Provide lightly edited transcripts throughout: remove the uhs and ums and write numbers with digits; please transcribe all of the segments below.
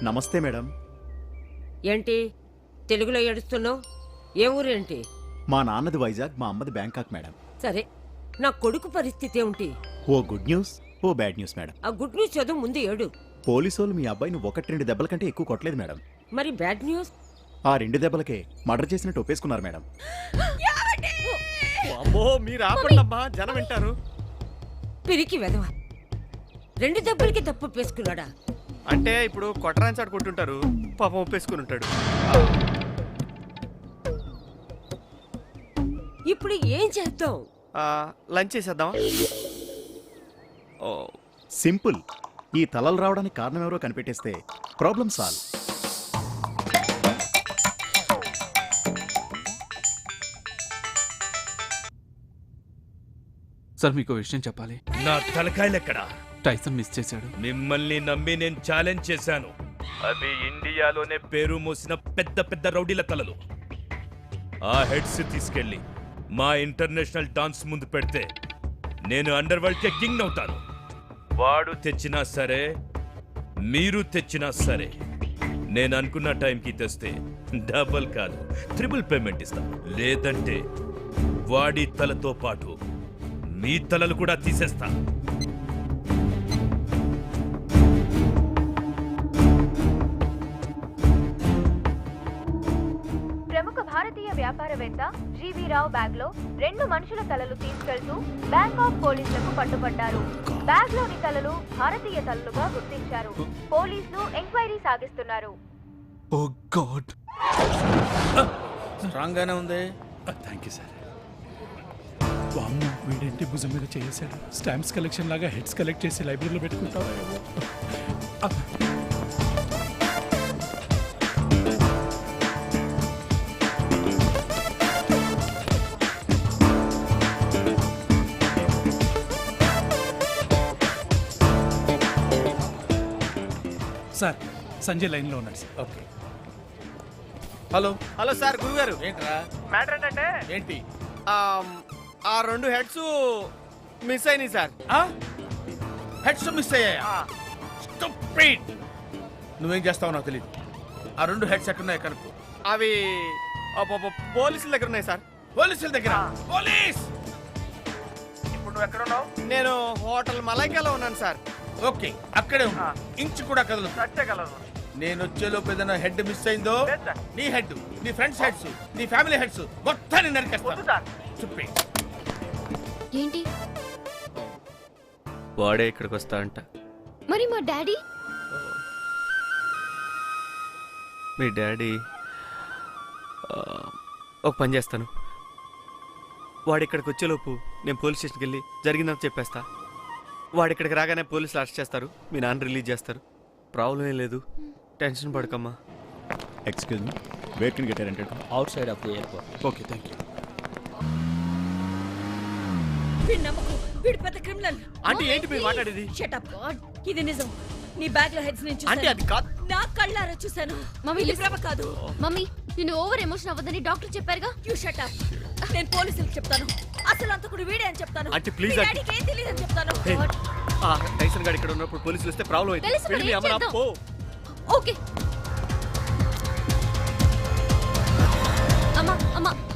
నమస్తే మేడం. ఏంటి తెలుగులో ఏడుస్తున్నావు? ఏ ఊరేంటి? మా నాన్నది వైజాగ్, మా అమ్మది బ్యాంకాక్ మేడం. సరే, నా కొడుకు పరిస్థితి ఏమిటి? ఓ గుడ్ న్యూస్, ఓ బ్యాడ్ న్యూస్ మేడం. ఆ గుడ్ న్యూస్ చదువు ముందు ఏడు. పోలీసోళ్ళు మీ అబ్బాయిని 1-2 దెబ్బల కంటే ఎక్కువ కొట్టలేదు మేడం. మరి బ్యాడ్ న్యూస్? ఆ 2 దెబ్బలకే మర్డర్ చేసినట్టు ఒప్పేసుకున్నారు మేడం. అమ్మో, మీరు ఆపండమ్మా, జనం వింటారు. పిరికి వెదవ, 2 దెబ్బలకి తప్పు ఒప్పేసుకున్నాడా? అంటే ఇప్పుడు కొట్టరాని చాటు కొట్టుంటారు, పాపం ఒప్పేసుకుని ఉంటాడు. ఇప్పుడు ఏం చేద్దాం? లంచ్ చేసేద్దామా? ఓ సింపుల్. ఈ తలలు రావడానికి కారణం ఎవరో కనిపెట్టేస్తే ప్రాబ్లం సాల్వ్. సార్, మీకు విషయం చెప్పాలి. నా తలకాయలెక్కడా? టైసన్ మిస్ చేశాడు. మిమ్మల్ని నమ్మి నేను ఛాలెంజ్ చేశాను. అవి ఇండియాలోనే పేరు మోసిన పెద్ద పెద్ద రౌడీల తలలు. ఆ హెడ్స్ తీసుకెళ్ళి మా ఇంటర్నేషనల్ డాన్స్ ముందు పెడితే నేను అండర్ వరల్డ్ కే కింగ్ అవుతాను. వాడు తెచ్చినా సరే, మీరు తెచ్చినా సరే, నేను అనుకున్న టైంకి తెస్తే డబుల్ కాదు, ట్రిపుల్ పేమెంట్ ఇస్తాను. లేదంటే వాడి తలతో పాటు మీ తలలు కూడా తీసేస్తా. ప్రముఖ భారతీయ వ్యాపారవేత్త జీవీ రావు బ్యాగ్ లో 2 మనుషుల తలలు తీసుకెళ్తూ బ్యాంకాక్ పోలీసులకు పట్టుబడ్డారు. బ్యాగ్ లోని తలలు భారతీయ తలలుగా గుర్తించారు. పోలీసులు ఎంక్వైరీ సాగిస్తున్నారు. ఓ గాడ్, స్ట్రాంగ్ గానే ఉంది. Thank you sir. వామ్మో, వీడేంటి భుజం మీద చేసాడు? స్టాంప్స్ కలెక్షన్ లాగా హెడ్స్ కలెక్ట్ చేసి లైబ్రరీలో పెట్టుకుంటావా? సార్, సంజయ్ లైన్లో ఉన్నాడు sir. Okay. Hello hello sir, గురుగారు. ఏంట్రా మ్యాటర్ ఏంటంటే ఏంటి? ఆ 2 హెడ్స్ మిస్ అయినాయి సార్. హెడ్స్ మిస్ అయ్యాయా? స్టూపిడ్. నువ్వేం చేస్తావో నాకు తెలియదు. ఆ 2 హెడ్స్ ఎక్కడున్నాయి కనుక్కో. అవి పోలీసుల దగ్గర ఉన్నాయి సార్. పోలీసుల దగ్గర? పోలీస్! ఇప్పుడు నువ్వు ఎక్కడ ఉన్నావు? నేను హోటల్ మలైకాలో ఉన్నాను సార్. ఓకే, అక్కడే ఉన్నా. ఇంచు కూడా కదలు. సత్యగలదు. నేను వచ్చేలోపు ఏదైనా హెడ్ మిస్ అయిందో, నీ హెడ్, నీ ఫ్రెండ్స్ హెడ్స్, నీ ఫ్యామిలీ హెడ్స్ మొత్తాన్ని నరికేస్తా. స్టూపిడ్. ఏంటి? వాడే ఇక్కడికి వస్తా అంట. మరి మా డాడీ? మీ డాడీ ఒక పని చేస్తాను. వాడు ఇక్కడికి వచ్చేలోపు నేను పోలీస్ స్టేషన్కి వెళ్ళి జరిగిందని చెప్పేస్తా. వాడు ఇక్కడికి రాగానే పోలీసులు అరెస్ట్ చేస్తారు, మీ నాన్న రిలీజ్ చేస్తారు. ప్రాబ్లం ఏం లేదు, టెన్షన్ పడకమ్మా. Excuse me, where can get rented? Outside of the airport. Okay, thank you. వీడి నమ్మకు, వీడి పెద్ద క్రిమినల్. అంటే ఏంటి మీరు మాట్లాడేది? Shut up. ఇది నిజం. నీ బ్యాగ్ లో హెడ్స్ నుంచి అంటే అది కాదు. నా కళ్ళారా చూశాను. మమ్మీ, ఇది భ్రమ కాదు. మమ్మీ, నేను ఓవర్ ఎమోషన్ అవ్వదని డాక్టర్ చెప్పారుగా. You shut up. నేను పోలీసులకు చెప్తాను. అసలు అంతకుడు వీడే అని చెప్తాను. అంటే ప్లీజ్, డాడీకి ఏం తెలియదు అని చెప్తాను. టైసన్ గారు ఇక్కడ ఉన్నప్పుడు పోలీసులు వస్తే ప్రాబ్లం అయితే తెలుసు మరి, ఏం చేద్దాం? ఓకే.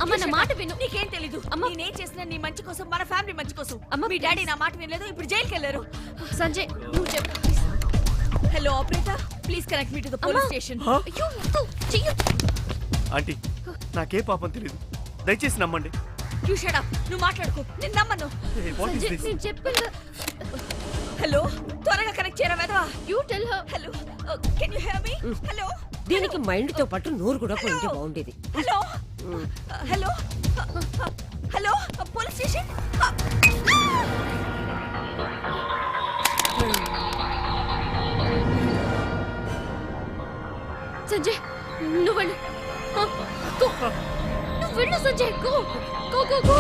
అమ్మ నా మాట విను. నీకేం తెలీదు. నేనేం చేసినా నీ మంచి కోసం, మన ఫ్యామిలీ మంచి కోసం. అమ్మ, మీ డాడీ నా మాట వినలేదు, ఇప్పుడు జైలుకి వెళ్ళారు. సంజయ్, నువ్వు చెప్పు. Hello operator, please connect me to the police station. అయ్యో, చెయ్యొద్దు. ఆంటీ, నాకే పాపం తెలియదు, దయచేసి నమ్మండి. You shut up. నువ్వు మాట్లాడుకో, నేను నమ్మను. సంజయ్, నేను చెప్పాను. హలో, త్వరగా కనెక్ట్ చేయరా వెధవా. You tell her. Hello, can you here me? Hello. దీనికి మైండ్ తో పాటు నోరు కూడా పోయింటే బాగుండేది. Hello hello hello, police station. Sanjay, నువ్వు వెళ్ళు. గో. నువ్వు వెళ్ళు Sanjay. Go go go go.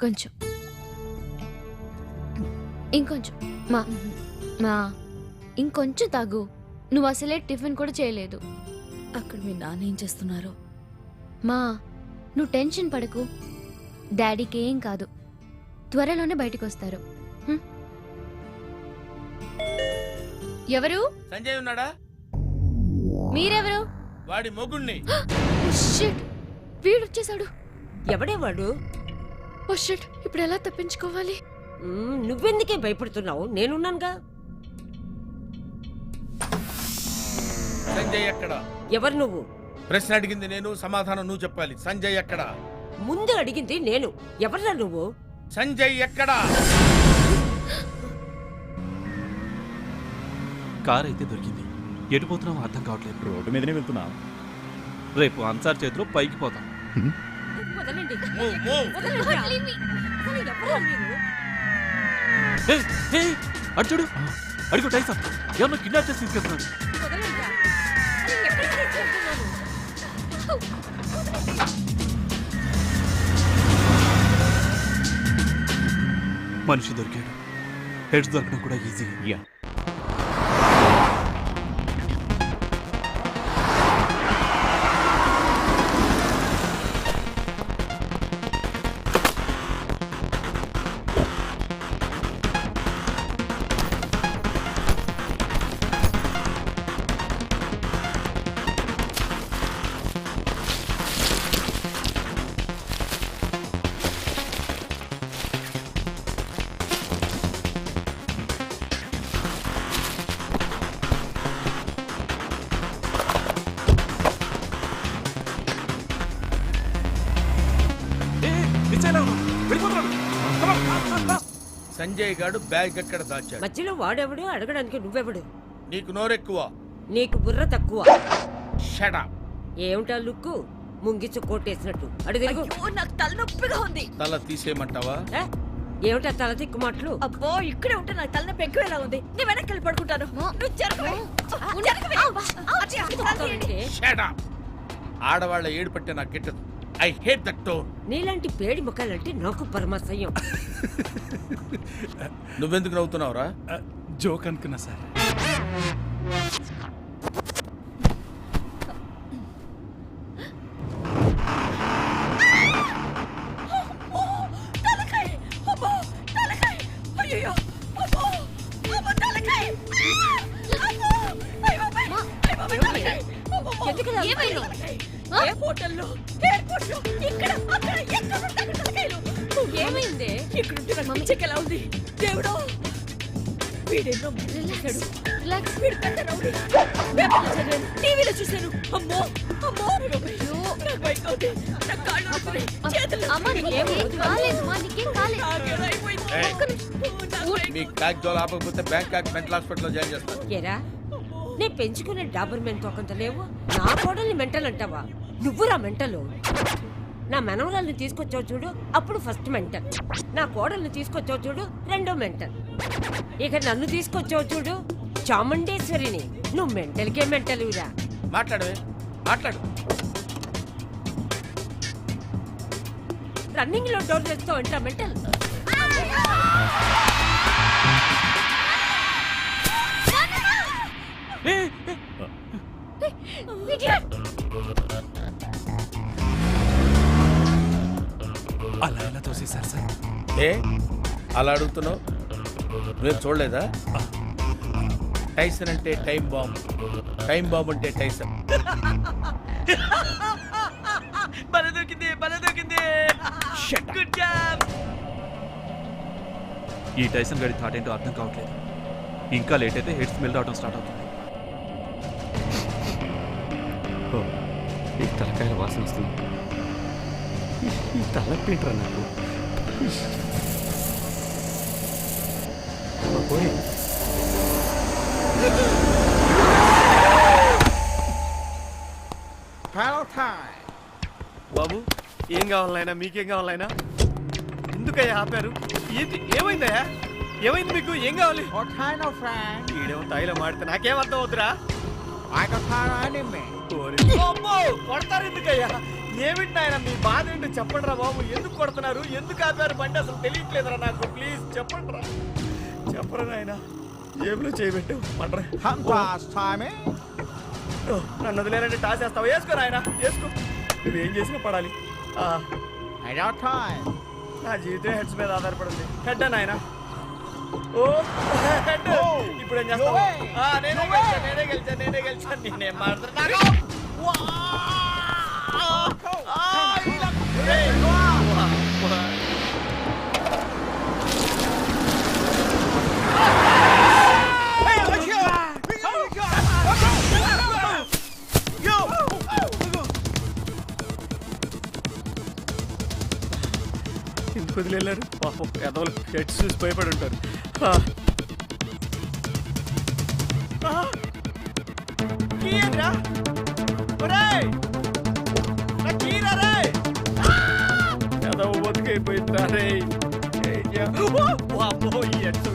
కొంచెం ఇంకొంచెం మా మా ఇంకొంచెం తాగు. నువ్వు అసలే టిఫిన్ కూడా చేయలేదు. అక్కడ మీ నాన్న ఏం చేస్తున్నారు? మా నువ్వు టెన్షన్ పడకు. డాడీకి ఏం కాదు, త్వరలోనే బయటకు వస్తారు. హ్మ్. ఎవరు? సంజయ్ ఉన్నాడా? మీరెవరు? వాడి మొగుణ్ణి. షిట్, వీడు వచ్చేసాడు. ఎవడే వాడు? ఓ షిట్, ఇప్పుడు ఎలా తప్పించుకోవాలి? నువ్వెందుకే భయపడుతున్నావు? నేనున్నానుగా. సంజయ్ ఎక్కడ? ఎవరు నువ్వు? ప్రశ్న అడిగింది నేను, సమాధానం నువ్వు చెప్పాలి. సంజయ్ ఎక్కడ? ముందు అడిగింది నేను. ఎవరా నువ్వు? సంజయ్ ఎక్కడ? కార్ అయితే దొరికింది. ఎటు పోతున్నామో అర్థం కావట్లేదు. రోడ్డు మీదనే వెళ్తున్నా. రేపు అన్సార్ చేతిలో పైకి పోతాం. వదలండి. Move, move. వదలండి. అసలు ఎవరా మీరు? ఏయ్, ఏయ్, అటు చూడు, అడుగు టైసన్ ఎవరినో కిడ్నాప్ చేసి తీసుకెళ్తున్నాడు. వదలండి. అసలు ఎక్కడికి తీసుకెళ్తున్నారు? మనిషి దొరికాడు. హెడ్స్ దొరకడం కూడా ఈజీ. యా. సంజయ్ గాడు బ్యాగ్ ఎక్కడ దాచాడు? మధ్యలో వాడెవడు? అడగడానికి నువ్వెవడు? నీకు నోరెక్కువ. నీకు బుర్ర తక్కువ. Shut up. ఏమిటా లుక్కు? ముంగిచ్చు కోటేసినట్టు అడుగు. నాకు తలనొప్పిగా ఉంది. తల తీసేయమంటావా? ఏమిటా తల తిక్కు మాటలు? అబ్బో, ఇక్కడే ఉంటే నాకు తలనొప్పి ఎక్కువేలా ఉంది. నేను వెనక్కి వెళ్ళి పడుకుంటాను. నువ్వు జరగవే. జరగవే. అంటే షట్ అప్. ఆడవాళ్ళ ఏడు పట్టే నాకు గిట్టదు. I hate that tone. నీలాంటి పేడి ముఖాలంటే నాకు పరమాశయం. నువ్వెందుకు నవ్వుతున్నావురా? జోక్ అనుకున్నా సార్. ఎందుకలా ఏమైంది? ఏ హోటల్లో, ఎయిర్పోర్ట్లో, ఇక్కడ, అక్కడ, ఎక్కడ ఉంటే అక్కడ తలకాయలు. ఏమైంది? ఇక్కడ ఉంటే నాకు పిచ్చెక్కేలా ఉంది. దేవుడో, వీడెన్నో చేశాడు. రిలాక్స్. వీడు పెద్ద రౌడీ. పేపర్లో చదివాను, టీవీలో చూశాను. అమ్మో, అమ్మో, నాకు భయం అవుతుంది. నా కాళ్ళు నొస్తున్నాయి, చేతులు అమ్మ, నీకేం కాలేదు. మా నీకేం కాలేదు. నాకేదో అయిపోయింది. ఏయ్. ఒక్క నిమిషం. నాకు భయం. మీకు బ్యాగ్ జోలు ఆపకపోతే బ్యాంకాక్ మెంటల్ హాస్పిటల్లో జాయిన్ చేస్తాను. ఏరా, నే పెంచుకునే డాబర్ మెంట్ ఒకంత లేవు. నా కోడల్ని మెంటల్ అంటావా? నువ్వురా మెంటలు. నా మనవరాల్ని తీసుకొచ్చావు చూడు, అప్పుడు ఫస్ట్ మెంటల్. నా కోడల్ని తీసుకొచ్చావు చూడు, రెండో మెంటల్. ఇక నన్ను తీసుకొచ్చావు చూడు, చాముండేశ్వరిని. నువ్వు మెంటల్కే మెంటలురా. మాట్లాడవే, మాట్లాడు. రన్నింగ్ లో డోర్ తెస్తావు అంటా మెంటల్. అలా ఎలా తోసేశారు సార్? ఏ అలా అడుగుతున్నావు? నువ్వేం చూడలేదా? టైసన్ అంటే టైం బాంబ్, టైం బాంబ్ అంటే టైసన్. బల దొరికింది, బల దొరికింది. Good job. ఈ టైసన్ గడి థాట్ ఏంటో అర్థం కావట్లేదు. ఇంకా లేట్ అయితే హెడ్ స్మెల్ రావడం స్టార్ట్ అవుతుంది. ఈ తలకాయల వాసన వస్తుంది. ఈ తలపేంట్రా నాకు. బాబు, ఏం కావాలైనా? మీకేం కావాలైనా? ఎందుకయ్యా ఆపారు? ఏంటి, ఏమైందయ్యా? ఏమైంది మీకు? ఏం కావాలి? ఈడేమో తాయిలో మాడితే నాకేం అర్థం అవుతురా? అమ్మో, కొడతారు ఎందుకయ్యా? ఏమిటి నాయన మీ బాధ ఏంటో చెప్పండి రా బాబు. ఎందుకు కొడుతున్నారు? ఎందుకు ఆపారు బండి? అసలు తెలియట్లేదురా నాకు. ప్లీజ్ చెప్పండి రా. చెప్పరా నాయన జేబులో చేయబెట్టావు పడరా నన్ను వదిలేనంటే టాస్ వేస్తావు వేసుకో నాయన వేసుకో నువ్వేం చేసినా పడాలి నా జీవితం హెడ్స్ మీద ఆధారపడింది హెడ్ నాయన ఓ హెడ్ ఇప్పుడు ఏం చేస్తావు నేనే గెలిచాను నేనేం మాట్లాడుతున్నా ఎందుకు వదిలేరు పాపం ఎదవలు హెడ్స్ చూసి భయపడి ఉంటారు ఎదవ బతికైపోయిందా రే ఈ హెడ్స్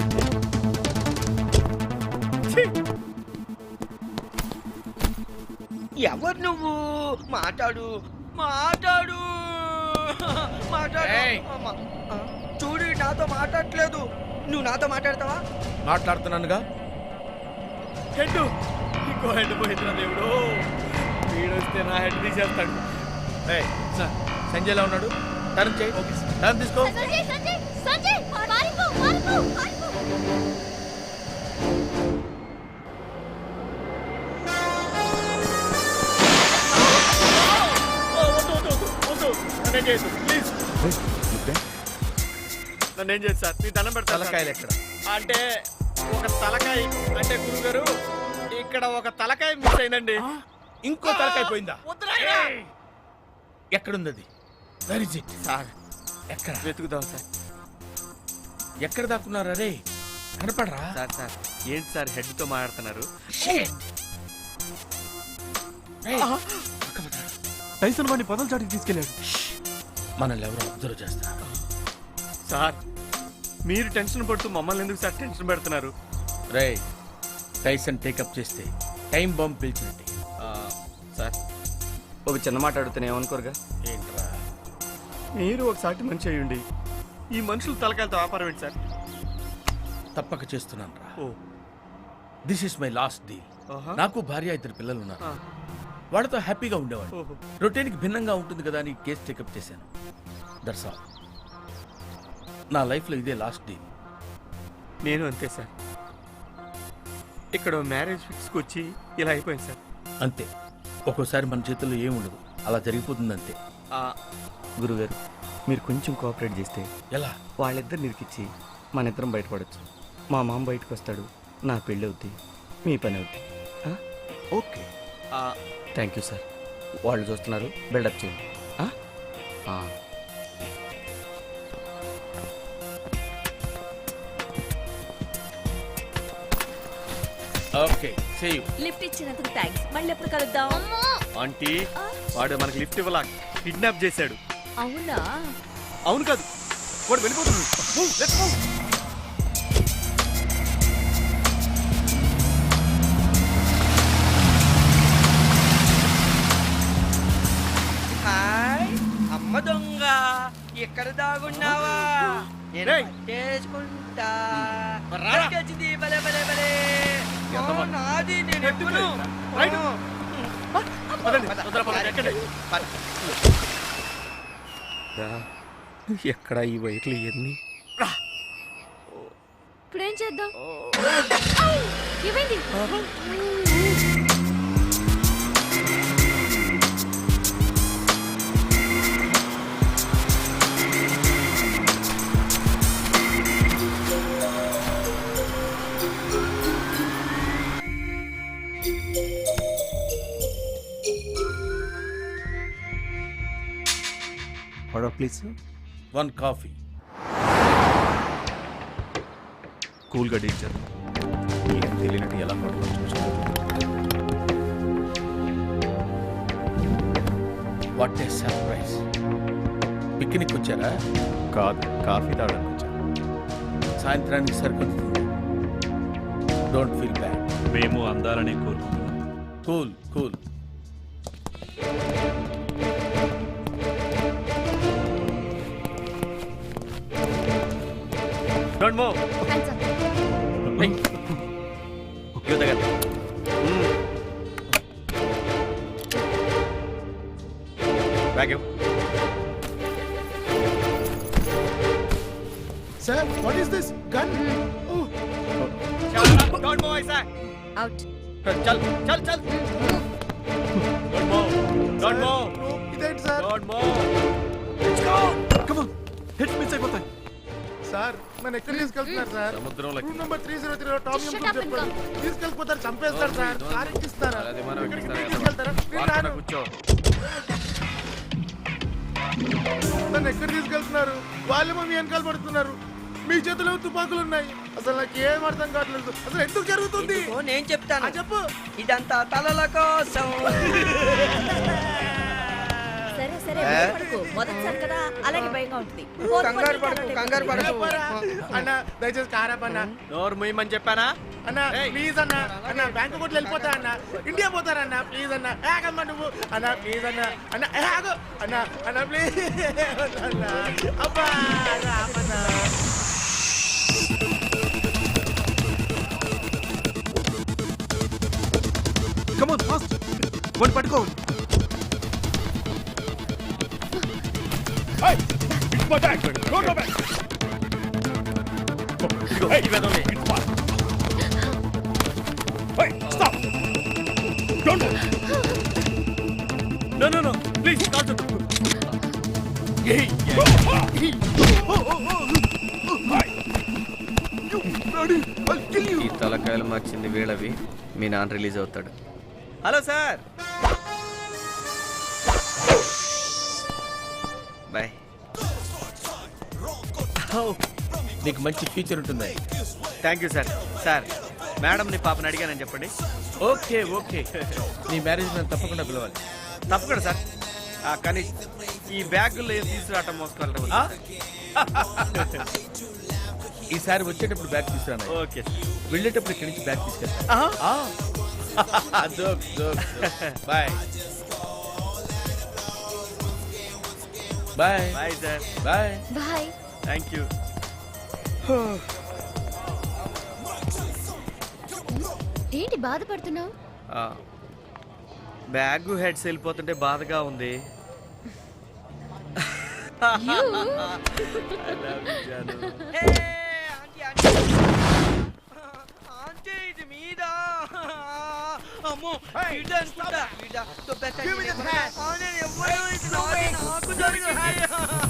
ఎవరు నువ్వు మాట్లాడు మాట్లాడు మాట్లాడు అమ్మా. చూడు నాతో మాట్లాడట్లేదు నువ్వు నాతో మాట్లాడతావా మాట్లాడుతున్నానుగా. హెడ్ ఇంకో హెడ్ పోయిందిరా దేవుడు వీడొస్తే నా హెడ్ తీసేస్తాడు. సార్ సంజయ్లా ఉన్నాడు టర్న్ చేయి టర్న్ తీసుకో. సంజయ్ సంజయ్ సంజయ్ పారిపో పారిపో పారిపో. నన్నేం చేయొద్దు ప్లీజ్ నన్నేం చేయదు సార్ మీ దండం పెడతా. తలకాయలు ఎక్కడ? అంటే ఒక తలకాయ అంటే గురుగారు ఇక్కడ ఒక తలకాయ మిస్ అయిందండి. ఇంకో తలకాయ పోయిందా? వద్దురాయనా. ఎక్కడుంది అది? Where is it? సార్ ఎక్కడ వెతుకుదాం సార్. ఎక్కడ దాక్కున్నారా రే? కనపడరా? సార్ సార్ ఏంటి సార్ హెడ్తో మాట్లాడుతున్నారు? టైసన్ వాడిని పొదల చాటుకి తీసుకెళ్ళాడు. మనల్ని ఎవరో అబ్జర్వ్ చేస్తున్నారు. సార్ మీరు టెన్షన్ పడుతూ మమ్మల్ని ఎందుకు సార్ టెన్షన్ పెడుతున్నారు? రే టైసన్ టేకప్ చేస్తే టైం బాంబ్ పిలిచినట్టే. సార్ ఒక చిన్న మాట అడుగుతాను ఏమనుకోరుగా? ఏంట్రా? మీరు ఒక సాటి మనిషి అయ్యండి ఈ మనుషులు తలకాయలతో వ్యాపారం ఏంటి సార్? తప్పక చేస్తున్నాను రా. Oh this is my last deal. ఆహా. నాకు భార్య ఇద్దరు పిల్లలు ఉన్నారు. ఆ. వాడితో హ్యాపీగా ఉండేవాడు. ఓహో. రొటీన్కి భిన్నంగా ఉంటుంది కదా అని కేసు టేకప్ చేశాను. That's all. నా లైఫ్లో ఇదే లాస్ట్ డీల్. నేను అంతే సార్. ఇక్కడ మ్యారేజ్ ఫిక్స్కి వచ్చి ఇలా అయిపోయింది సార్. అంతే. ఒక్కోసారి మన చేతుల్లో ఏముండదు, అలా జరిగిపోతుంది అంతే. గురుగారు మీరు కొంచెం కోఆపరేట్ చేస్తే ఎలా? వాళ్ళిద్దరు నిరికిచ్చి మన ఇద్దరం బయటపడచ్చు. మా మామ బయటకు వస్తాడు, నా పెళ్ళి అవుద్ది, మీ పని అవుద్ది. Okay thank you sir. వాళ్ళు చూస్తున్నారు, బిల్డప్ చేయండి. Okay see you. లిఫ్ట్ ఇచ్చినందుకు థ్యాంక్స్. మళ్ళీ ఎప్పుడు కలుద్దాం? ఆంటీ వాడు మనకి లిఫ్ట్ ఇవ్వాల కిడ్నాప్ చేశాడు. అవునా? అవును కాదు వాడు వెళ్ళిపోతుంది. Let's move. హాయ్ అమ్మ దొంగ ఎక్కడ దాగున్నావా? నేను రేయ్. పట్టేసుకుంటా. రారా. పట్టుకొచ్చింది, భలే భలే భలే. ఓ, నాది నేను ఎప్పును. రైట్. పదండి, తొందరగా పదండి, ఎక్కండి. ఎక్కడ ఈ వైర్లు ఇవన్నీ? ఇప్పుడేం చేద్దాం? ఏమైంది? Order please. 1 కాఫీ. కూల్గా డీల్ చేద్దాం. నీకు తెలియనట్టు ఎలా పడుతుందో చూసుకో. What a surprise. పిక్నిక్ వచ్చారా? కాదు, కాఫీ తాగడానికి వచ్చాను. సాయంత్రానికి సరిపోతుంది. Don't feel bad. మేము అందాలని కోరుకుంటున్నాం. Cool cool. Don't move. Hands up. Give the gun. Bag ఇవ్వు. Sir what is this gun Don't move, Isaac. Out. చల్ చల్ చల్. Don't move. ఇదేంటి sir Don't move. Let's go. Come on. Heads miss అయిపోతాయి. Sir మన ఎక్కడ తీసుకెళ్తున్నారు sir సముద్రంలోకి. రూమ్ నంబర్ 303 లో Tom Shut young up and చెప్పారు తీసుకెళ్ళిపోతారు చంపేస్తారు సార్ కార్ ఎక్కిస్తారా అది మనం ఎక్కడికి ఎక్కిస్తారా? తీసుకెళ్తారా నేను వార్తన రాను. కూర్చో. నన్ను ఎక్కడ తీసుకెళ్తున్నారు వాళ్ళేమో మీ వెనకాల పడుతున్నారు మీ చేతిలో తుపాకులు ఉన్నాయి అసలు నాకు ఏం అర్థం కావట్లేదు అసలు ఎందుకు జరుగుతుంది ఇదిగో నేను చెప్తాను చెప్పు ఇదంతా తలల కోసం సరే సరే భయపడకు. మొదటిసారి కదా అలాగే భయంగా ఉంటుంది. కంగారు పడకు అన్న దయచేసి కారాప్ అన్న నోరు ముయ్యమని చెప్పానా? అన్న ప్లీజ్ అన్న అన్న బ్యాంకు కొట్లు వెళ్ళిపోతా అన్న ఇండియా పోతారన్న ప్లీజ్ అన్న ఆగమ్మ నువ్వు అన్న ప్లీజ్ అన్న అన్న ఆగు అన్న అన్న ప్లీజ్ అన్న అబ్బా అన్న ఆపన్న Come on, fast. వాడిని పట్టుకోవాలి. ఇదిగో, ఈ వెధవని. No, no, no. Please, don't do ఈ తలకాయలు మార్చింది వీళ్ళవి. మీ నాన్న రిలీజ్ అవుతాడు. Hello sir. బాయ్. నీకు మంచి ఫ్యూచర్ ఉంటుంది థ్యాంక్ యూ సార్. సార్ మేడంని పాపని అడిగానని చెప్పండి. ఓకే ఓకే నీ మ్యారేజ్ నేను తప్పకుండా పిలవాలి తప్పకుండా సార్. కానీ ఈ బ్యాగుల్లో ఏం తీసుకురావటం మోసుకోవాలి. ఈసారి వచ్చేటప్పుడు బ్యాగ్ తీసుకురాను ఓకే సార్. వెళ్ళేటప్పుడు ఇక్కడి నుంచి బ్యాగ్ తీసుకెళ్తాను bye bye bye sir. Bye bye. Thank you. ఏంటి బాధపడుతున్నావు? బ్యాగ్ హెడ్స్ వెళ్ళిపోతుంటే బాధగా ఉంది. You? I love you, Janu. Aunty ఇది మీద అమ్మో వీడ అనుకుంటా వీడ తో బెటర్ నేను ఎవ్వరూ ఇది నాకు జరిగింది